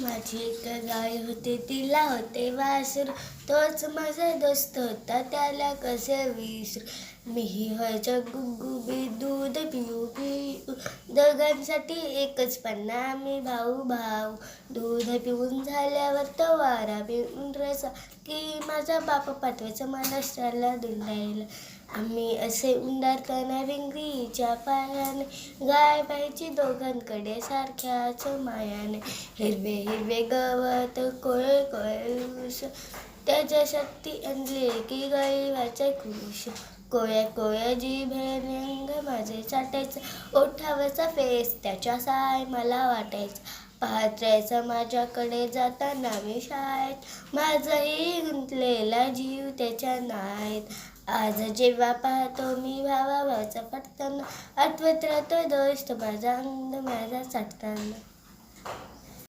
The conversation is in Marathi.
माझी एक गाय होती, तिला होते वासरू. तोच माझा दोस्त होता, त्याला कसे विसरू. मीही व्हायचं गुबगुबीत, दूध पिऊ पिऊ. दोघांसाठी एकच पन्ना, आम्ही भाऊ भाऊ. दूध पिऊन झाल्यावर तो वारा पिऊन रसा, की माझा बाप पाठवायचा मला शाळेला धुंडायला. आम्ही असे उंडारताना भिंगरीच्या पायाने, गाय पाहायची दोघांकडे सारख्याच मायाने. हिरवे हिरवे गवत, कोळे कोळे ऊस, त्याच्या शक्ती आणली की गाई वाचे खुश. कोळ्या कोळ्या जिभेने अंग माझे चाटायचं, ओठावरचा फेस त्याच्या साय मला वाटायचा. पाहत राहायचं माझ्याकडे जाताना मी शाळेत, माझाही गुंतलेला जीव त्याच्या नाहीत. आज जेव्हा पाहतो मी भावाभावाचा पडताना, आठवत राहतो दोस्त माझा, अंग माझा चाटताना.